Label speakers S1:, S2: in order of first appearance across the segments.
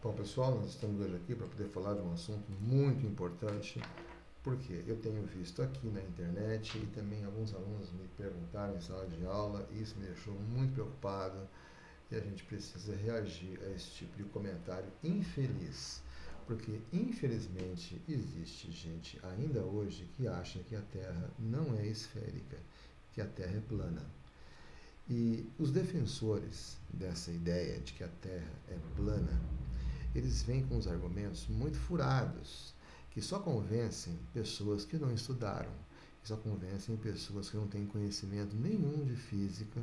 S1: Bom, pessoal, nós estamos hoje aqui para poder falar de um assunto muito importante, porque eu tenho visto aqui na internet e também alguns alunos me perguntaram em sala de aula, e isso me deixou muito preocupado, e a gente precisa reagir a esse tipo de comentário infeliz, porque infelizmente existe gente ainda hoje que acha que a Terra não é esférica, que a Terra é plana. E os defensores dessa ideia de que a Terra é plana, eles vêm com uns argumentos muito furados, que só convencem pessoas que não estudaram, que só convencem pessoas que não têm conhecimento nenhum de física,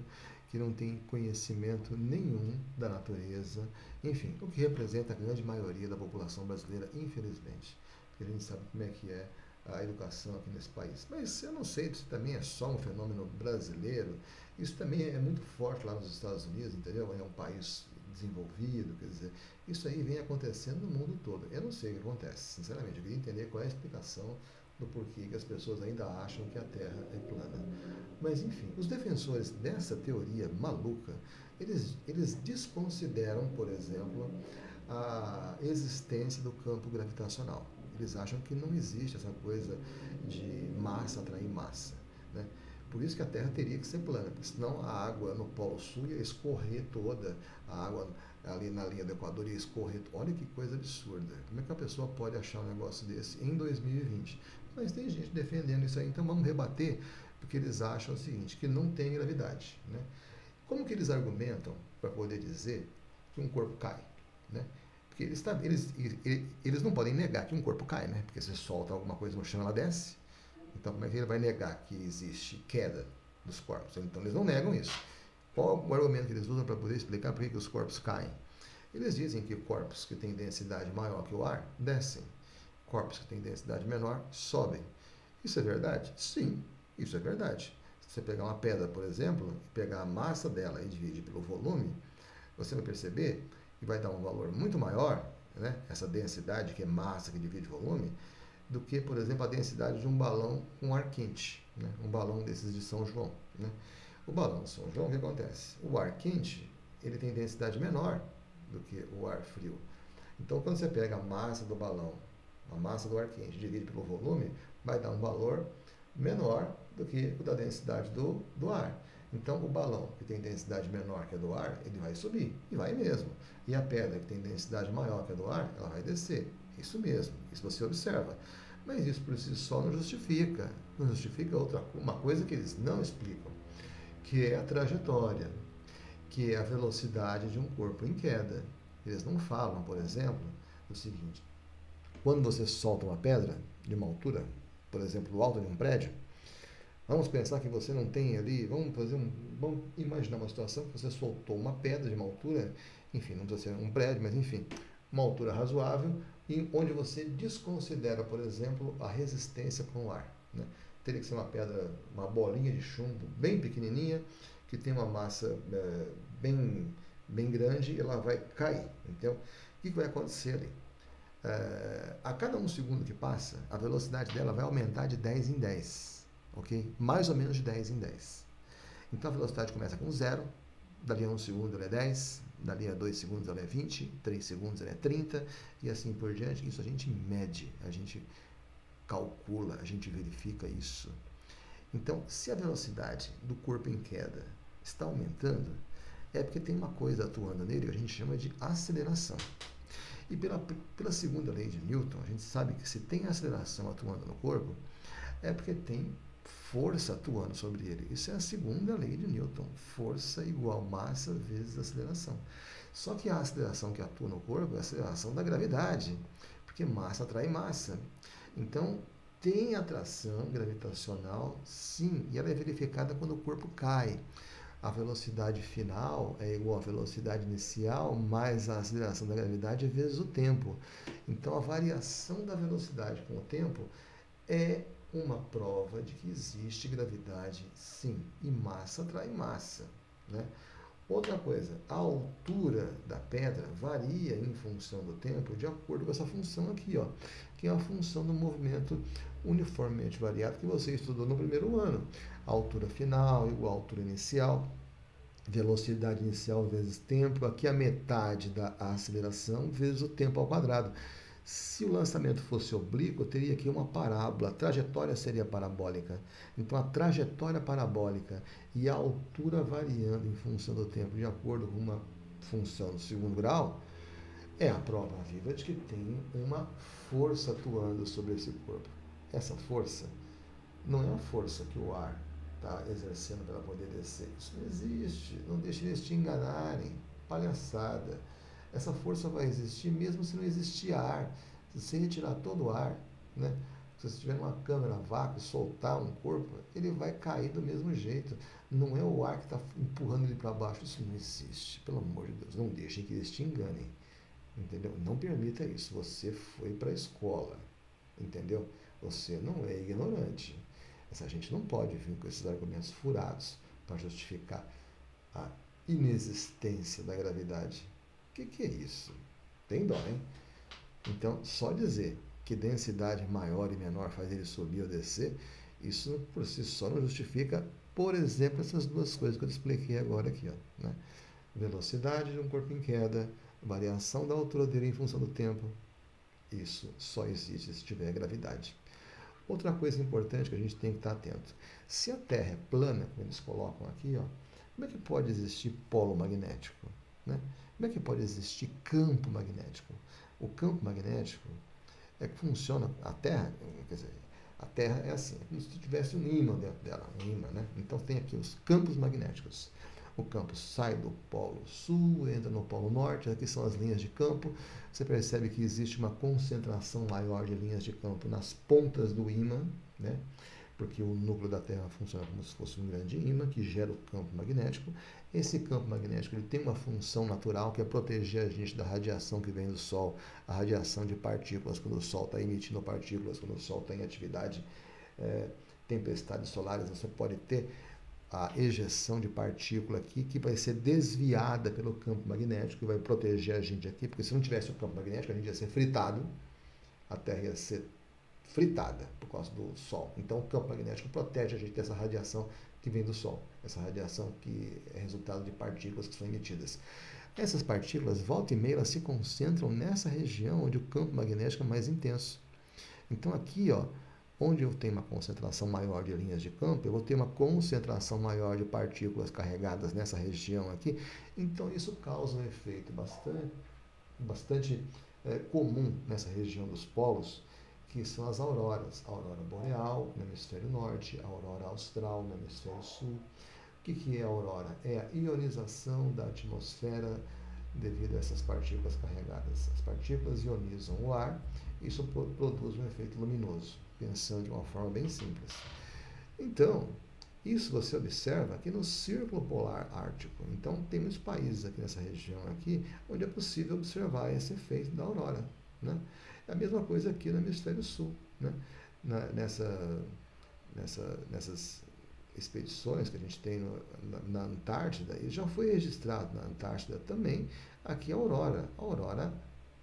S1: que não têm conhecimento nenhum da natureza, enfim, o que representa a grande maioria da população brasileira, infelizmente, porque a gente sabe como é que é a educação aqui nesse país. Mas eu não sei se também é só um fenômeno brasileiro, isso também é muito forte lá nos Estados Unidos, entendeu? É um país desenvolvido, quer dizer, isso aí vem acontecendo no mundo todo. Eu não sei o que acontece, sinceramente. Eu queria entender qual é a explicação do porquê que as pessoas ainda acham que a Terra é plana. Mas, enfim, os defensores dessa teoria maluca, eles desconsideram, por exemplo, a existência do campo gravitacional. Eles acham que não existe essa coisa de massa atrair massa, né? Por isso que a Terra teria que ser plana, porque senão a água no Polo Sul ia escorrer toda, a água ali na linha do Equador ia escorrer. Olha que coisa absurda. Como é que a pessoa pode achar um negócio desse em 2020? Mas tem gente defendendo isso aí, então vamos rebater, porque eles acham o seguinte, que não tem gravidade, né? Como que eles argumentam para poder dizer que um corpo cai, né? Porque eles não podem negar que um corpo cai, né? Porque se solta alguma coisa no chão, ela desce. Então, como é que ele vai negar que existe queda dos corpos? Então, eles não negam isso. Qual o argumento que eles usam para poder explicar por que os corpos caem? Eles dizem que corpos que têm densidade maior que o ar descem, corpos que têm densidade menor sobem. Isso é verdade? Sim, isso é verdade. Se você pegar uma pedra, por exemplo, e pegar a massa dela e dividir pelo volume, você vai perceber que vai dar um valor muito maior, né? Essa densidade, que é massa que divide volume, do que, por exemplo, a densidade de um balão com ar quente, né? Um balão desses de São João, né? O balão de São João, o que acontece? O ar quente, ele tem densidade menor do que o ar frio. Então, quando você pega a massa do balão, a massa do ar quente, divide pelo volume, vai dar um valor menor do que o da densidade do ar. Então, o balão que tem densidade menor que a do ar, ele vai subir, e vai mesmo. E a pedra que tem densidade maior que a do ar, ela vai descer. Isso mesmo, isso você observa. Mas isso por si só não justifica. Não justifica uma coisa que eles não explicam, que é a trajetória, que é a velocidade de um corpo em queda. Eles não falam, por exemplo, o seguinte: quando você solta uma pedra de uma altura, por exemplo, do alto de um prédio, vamos pensar que você não tem ali, vamos imaginar uma situação que você soltou uma pedra de uma altura, enfim, não precisa ser um prédio, mas enfim, uma altura razoável, e onde você desconsidera, por exemplo, a resistência com o ar, né? Teria que ser uma pedra, uma bolinha de chumbo bem pequenininha, que tem uma massa bem grande, e ela vai cair. Então, o que vai acontecer ali? A cada um segundo que passa, a velocidade dela vai aumentar de 10 em 10, ok? Mais ou menos de 10 em 10. Então a velocidade começa com zero, dali a 1 segundo ela é 10, dali a 2 segundos ela é 20, 3 segundos ela é 30, e assim por diante. Isso a gente mede, a gente calcula, a gente verifica isso. Então, se a velocidade do corpo em queda está aumentando, é porque tem uma coisa atuando nele que a gente chama de aceleração. E pela segunda lei de Newton, a gente sabe que se tem aceleração atuando no corpo, é porque tem força atuando sobre ele. Isso é a segunda lei de Newton. Força igual massa vezes aceleração. Só que a aceleração que atua no corpo é a aceleração da gravidade, porque massa atrai massa. Então, tem atração gravitacional, sim, e ela é verificada quando o corpo cai. A velocidade final é igual à velocidade inicial mais a aceleração da gravidade vezes o tempo. Então, a variação da velocidade com o tempo é uma prova de que existe gravidade, sim, e massa atrai massa, né? Outra coisa, a altura da pedra varia em função do tempo de acordo com essa função aqui, ó, que é a função do movimento uniformemente variado que você estudou no primeiro ano. A altura final igual à altura inicial. velocidade inicial vezes tempo, aqui a metade da aceleração vezes o tempo ao quadrado. Se o lançamento fosse oblíquo, eu teria aqui uma parábola, a trajetória seria parabólica. Então, a trajetória parabólica e a altura variando em função do tempo, de acordo com uma função do segundo grau, é a prova viva de que tem uma força atuando sobre esse corpo. Essa força não é a força que o ar está exercendo para poder descer. Isso não existe. Não deixe eles te enganarem. Palhaçada. Essa força vai existir mesmo se não existir ar. Se você retirar todo o ar, né? Se você tiver uma câmera a vácuo e soltar um corpo, ele vai cair do mesmo jeito. Não é o ar que está empurrando ele para baixo. Isso não existe. Pelo amor de Deus, não deixem que eles te enganem. Entendeu? Não permita isso. Você foi para a escola. Entendeu? Você não é ignorante. Essa gente não pode vir com esses argumentos furados para justificar a inexistência da gravidade. O que é isso? Tem dó, hein? Então, só dizer que densidade maior e menor faz ele subir ou descer, isso por si só não justifica, por exemplo, essas duas coisas que eu te expliquei agora aqui. Ó, né? Velocidade de um corpo em queda, variação da altura dele em função do tempo. Isso só existe se tiver gravidade. Outra coisa importante que a gente tem que estar atento. Se a Terra é plana, como eles colocam aqui, ó, como é que pode existir polo magnético? Né? Como é que pode existir campo magnético? O campo magnético é que funciona, a Terra, quer dizer, a Terra é assim, é como se tivesse um ímã dentro dela, um ímã, né? Então tem aqui os campos magnéticos. O campo sai do polo sul, entra no polo norte, aqui são as linhas de campo. Você percebe que existe uma concentração maior de linhas de campo nas pontas do ímã, né? Porque o núcleo da Terra funciona como se fosse um grande ímã que gera o campo magnético. Esse campo magnético ele tem uma função natural que é proteger a gente da radiação que vem do Sol, a radiação de partículas, quando o Sol está emitindo partículas, quando o Sol está em atividade, tempestades solares, você pode ter a ejeção de partícula aqui, que vai ser desviada pelo campo magnético, que vai proteger a gente aqui, porque se não tivesse o campo magnético, a gente ia ser fritado, a Terra ia ser fritada por causa do Sol. Então, o campo magnético protege a gente dessa radiação que vem do Sol, essa radiação que é resultado de partículas que são emitidas. Essas partículas, volta e meia, elas se concentram nessa região onde o campo magnético é mais intenso. Então, aqui, ó, onde eu tenho uma concentração maior de linhas de campo, eu vou ter uma concentração maior de partículas carregadas nessa região aqui. Então, isso causa um efeito bastante comum nessa região dos polos, que são as auroras. A aurora boreal no hemisfério norte, a aurora austral no hemisfério sul. O que é a aurora? É a ionização da atmosfera devido a essas partículas carregadas. As partículas ionizam o ar, isso produz um efeito luminoso, pensando de uma forma bem simples. Então, isso você observa aqui no Círculo Polar Ártico. Então, tem muitos países aqui nessa região aqui, onde é possível observar esse efeito da aurora. Né? É a mesma coisa aqui no hemisfério sul. Né? Nessas expedições que a gente tem na Antártida, e já foi registrado na Antártida também, aqui a aurora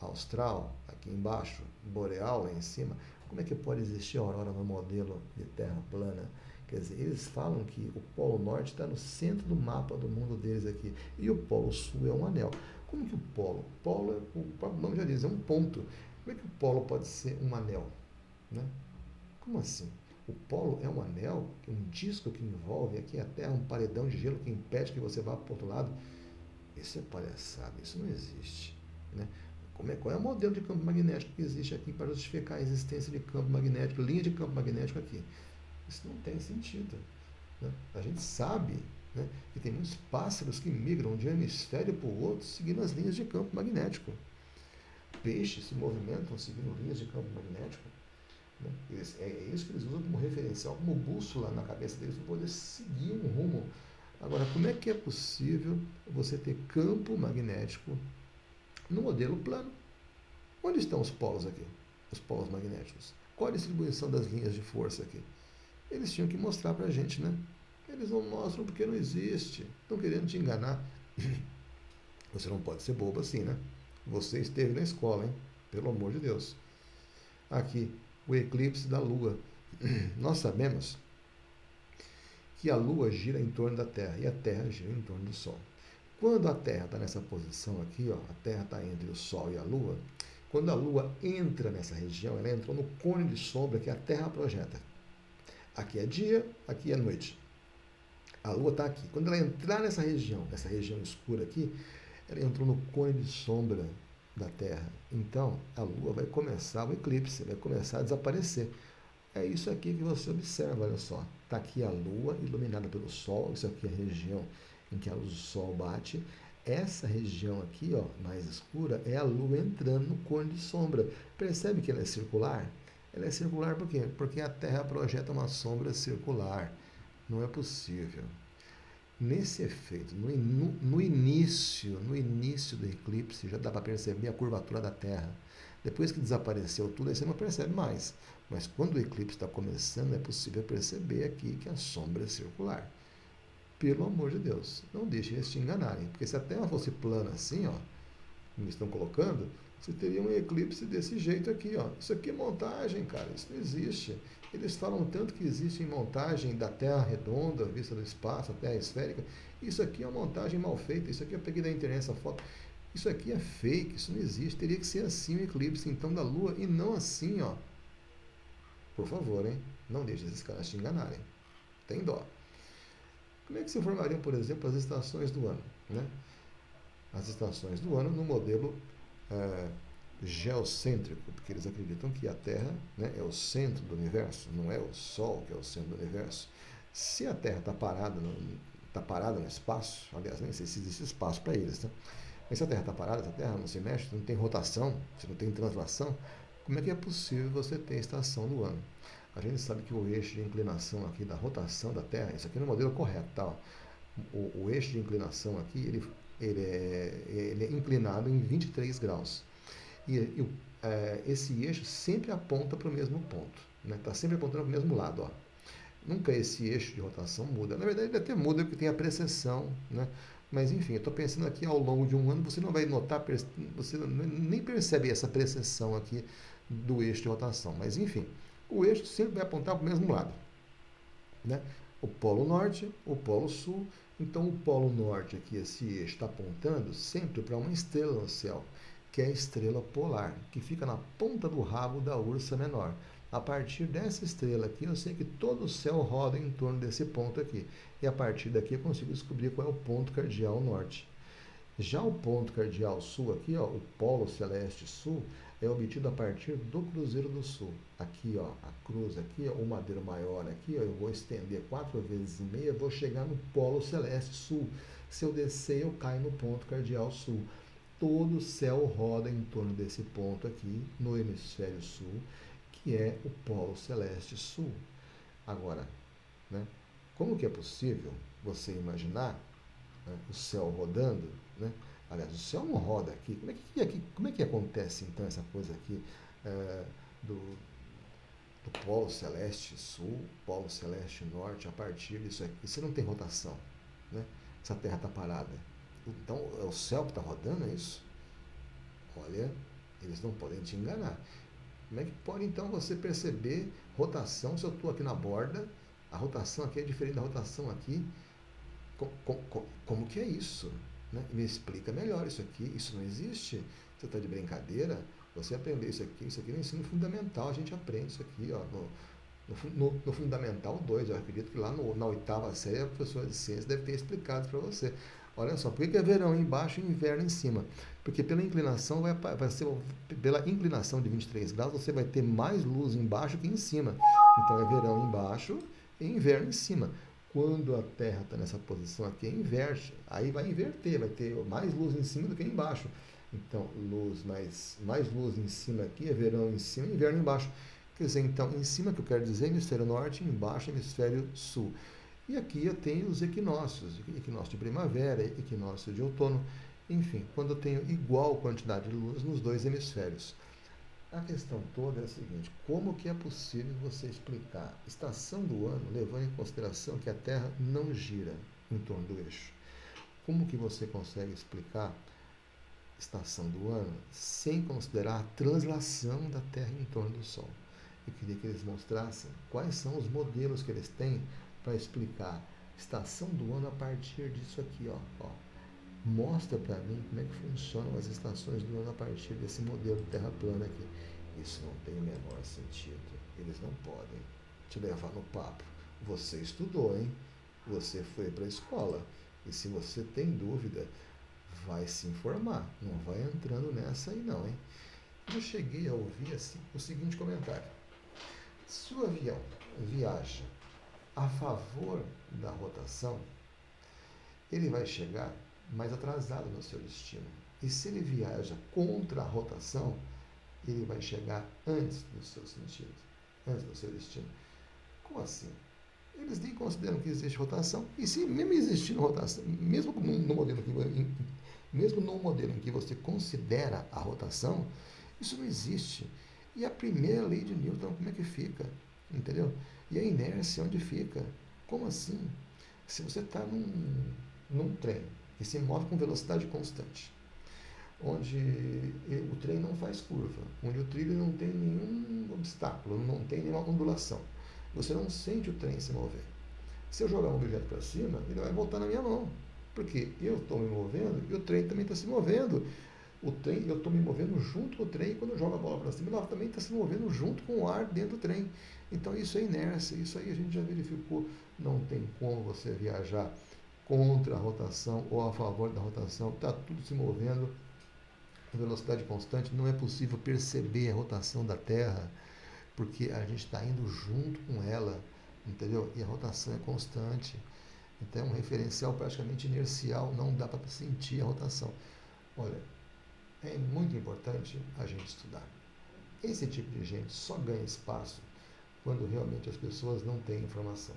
S1: austral, aqui embaixo, boreal lá em cima. Como é que pode existir a aurora no modelo de Terra plana? Quer dizer, eles falam que o Polo Norte está no centro do mapa do mundo deles aqui, e o Polo Sul é um anel. Como que o Polo? O próprio nome já diz, é um ponto. Como é que o Polo pode ser um anel? Né? Como assim? O polo é um anel, um disco que envolve aqui a Terra, um paredão de gelo que impede que você vá para o outro lado. Isso é palhaçada, isso não existe. Né? Qual é o modelo de campo magnético que existe aqui para justificar a existência de campo magnético, linha de campo magnético aqui? Isso não tem sentido. Né? A gente sabe, né, que tem muitos pássaros que migram de um hemisfério para o outro seguindo as linhas de campo magnético. Peixes se movimentam seguindo linhas de campo magnético. Né? É isso que eles usam como referencial, como bússola na cabeça deles para poder seguir um rumo. Agora, como é que é possível você ter campo magnético no modelo plano? Onde estão os polos aqui? Os polos magnéticos. Qual a distribuição das linhas de força aqui? Eles tinham que mostrar para a gente, né? Eles não mostram porque não existe. Estão querendo te enganar. Você não pode ser bobo assim, né? Você esteve na escola, hein? Pelo amor de Deus. Aqui, o eclipse da Lua. Nós sabemos que a Lua gira em torno da Terra e a Terra gira em torno do Sol. Quando a Terra está nessa posição aqui, ó, a Terra está entre o Sol e a Lua, quando a Lua entra nessa região, ela entrou no cone de sombra que a Terra projeta. Aqui é dia, aqui é noite. A Lua está aqui. Quando ela entrar nessa região escura aqui, ela entrou no cone de sombra da Terra. Então, a Lua vai começar o eclipse, vai começar a desaparecer. É isso aqui que você observa, olha só. Está aqui a Lua iluminada pelo Sol, isso aqui é a região em que a luz do Sol bate. Essa região aqui, ó, mais escura, é a Lua entrando no cone de sombra. Percebe que ela é circular? Ela é circular por quê? Porque a Terra projeta uma sombra circular. Não é possível. Nesse efeito, no início do eclipse, já dá para perceber a curvatura da Terra. Depois que desapareceu tudo, aí você não percebe mais. Mas quando o eclipse está começando, é possível perceber aqui que a sombra é circular. Pelo amor de Deus, não deixem eles te enganarem. Porque se a Terra fosse plana assim, ó, como estão colocando, você teria um eclipse desse jeito aqui, ó. Isso aqui é montagem, cara, isso não existe. Eles falam tanto que existe em montagem da Terra redonda, vista do espaço, a Terra esférica. Isso aqui é uma montagem mal feita, isso aqui eu peguei da internet essa foto. Isso aqui é fake, isso não existe. Teria que ser assim o eclipse, então, da Lua, e não assim, ó. Por favor, hein? Não deixe esses caras te enganarem. Tem dó. Como é que se formariam, por exemplo, as estações do ano? Né? As estações do ano no modelo geocêntrico, porque eles acreditam que a Terra, né, é o centro do universo, não é o Sol que é o centro do universo. Se a Terra está parada no espaço, aliás, nem sei se existe espaço para eles, tá? Mas se a Terra está parada, se a Terra não se mexe, não tem rotação, se não tem translação, como é que é possível você ter estação do ano? A gente sabe que o eixo de inclinação aqui da rotação da Terra, isso aqui no modelo correto, tá? O eixo de inclinação aqui, ele é inclinado em 23 graus. E esse eixo sempre aponta para o mesmo ponto, né? Está sempre apontando para o mesmo lado, ó. Nunca esse eixo de rotação muda. Na verdade, ele até muda porque tem a precessão, né? Mas, enfim, eu estou pensando aqui ao longo de um ano, você não vai notar, você nem percebe essa precessão aqui do eixo de rotação. Mas, enfim, o eixo sempre vai apontar para o mesmo lado, né? O polo norte, o polo sul. Então, o polo norte aqui, esse eixo está apontando sempre para uma estrela no céu, que é a estrela polar, que fica na ponta do rabo da Ursa Menor. A partir dessa estrela aqui, eu sei que todo o céu roda em torno desse ponto aqui. E a partir daqui eu consigo descobrir qual é o ponto cardial norte. Já o ponto cardial sul aqui, ó, o polo celeste sul, é obtido a partir do Cruzeiro do Sul. Aqui, ó, a cruz aqui, ó, o madeiro maior aqui, ó, eu vou estender 4 vezes e meia, vou chegar no polo celeste sul. Se eu descer, eu caio no ponto cardial sul. Todo o céu roda em torno desse ponto aqui, no hemisfério sul, que é o polo celeste sul. Agora, né, como que é possível você imaginar, né, o céu rodando, né? Aliás, o céu não roda aqui. Como é que acontece então essa coisa aqui do polo celeste sul, polo celeste norte, a partir disso aqui? Você não tem rotação, né? Essa Terra está parada. Então, é o céu que está rodando, é isso? Olha, eles não podem te enganar. Como é que pode, então, você perceber rotação se eu estou aqui na borda? A rotação aqui é diferente da rotação aqui. Como que é isso? Né? Me explica melhor isso aqui. Isso não existe? Você está de brincadeira? Você aprendeu isso aqui no ensino fundamental. A gente aprende isso aqui, ó, no Fundamental 2. Eu acredito que lá na 8ª série a professora de ciências deve ter explicado para você. Olha só, por que é verão embaixo e inverno em cima? Porque pela inclinação vai ser pela inclinação de 23 graus, você vai ter mais luz embaixo que em cima. Então é verão embaixo e inverno em cima. Quando a Terra está nessa posição aqui, inverte. Aí vai inverter, vai ter mais luz em cima do que embaixo. Então, mais luz em cima aqui, é verão em cima e inverno embaixo. Quer dizer, então, em cima que eu quero dizer, hemisfério norte, embaixo, hemisfério sul. E aqui eu tenho os equinócios, equinócio de primavera, equinócio de outono, enfim, quando eu tenho igual quantidade de luz nos dois hemisférios. A questão toda é a seguinte: como que é possível você explicar estação do ano levando em consideração que a Terra não gira em torno do eixo? Como que você consegue explicar estação do ano sem considerar a translação da Terra em torno do Sol? Eu queria que eles mostrassem quais são os modelos que eles têm para explicar estação do ano a partir disso aqui, ó. Mostra para mim como é que funcionam as estações do ano a partir desse modelo terra plana aqui. Isso não tem o menor sentido. Eles não podem te levar no papo. Você estudou, hein? Você foi para a escola. E se você tem dúvida, vai se informar. Não vai entrando nessa aí não, hein? Eu cheguei a ouvir assim, o seguinte comentário. Se o avião viaja a favor da rotação, ele vai chegar mais atrasado no seu destino. E se ele viaja contra a rotação, ele vai chegar antes do seu sentido, antes do seu destino. Como assim? Eles nem consideram que existe rotação, e se mesmo existindo rotação, mesmo no modelo em que você considera a rotação, isso não existe. E a primeira lei de Newton, como é que fica? Entendeu? E a inércia, onde fica? Como assim? Se você está num trem que se move com velocidade constante, onde o trem não faz curva, onde o trilho não tem nenhum obstáculo, não tem nenhuma ondulação, você não sente o trem se mover. Se eu jogar um objeto para cima, ele vai voltar na minha mão, porque eu estou me movendo e o trem também está se movendo. O trem, eu estou me movendo junto com o trem, e quando eu jogo a bola para cima, ela também está se movendo junto com o ar dentro do trem. Então isso é inércia, isso aí a gente já verificou. Não tem como você viajar contra a rotação ou a favor da rotação, está tudo se movendo em velocidade constante, não é possível perceber a rotação da Terra, porque a gente está indo junto com ela, entendeu? E a rotação é constante. Então é um referencial praticamente inercial, não dá para sentir a rotação. Olha, é muito importante a gente estudar. Esse tipo de gente só ganha espaço quando realmente as pessoas não têm informação.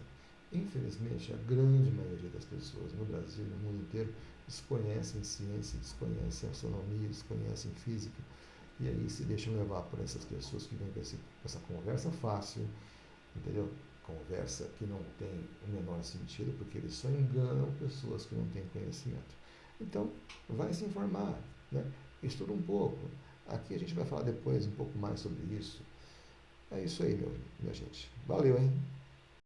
S1: Infelizmente, a grande maioria das pessoas no Brasil e no mundo inteiro desconhecem ciência, desconhecem astronomia, desconhecem física, e aí se deixam levar por essas pessoas que vêm com essa conversa fácil, entendeu? Conversa que não tem o menor sentido, porque eles só enganam pessoas que não têm conhecimento. Então, vai se informar, né? Estuda um pouco. Aqui a gente vai falar depois um pouco mais sobre isso. É isso aí, minha gente. Valeu, hein?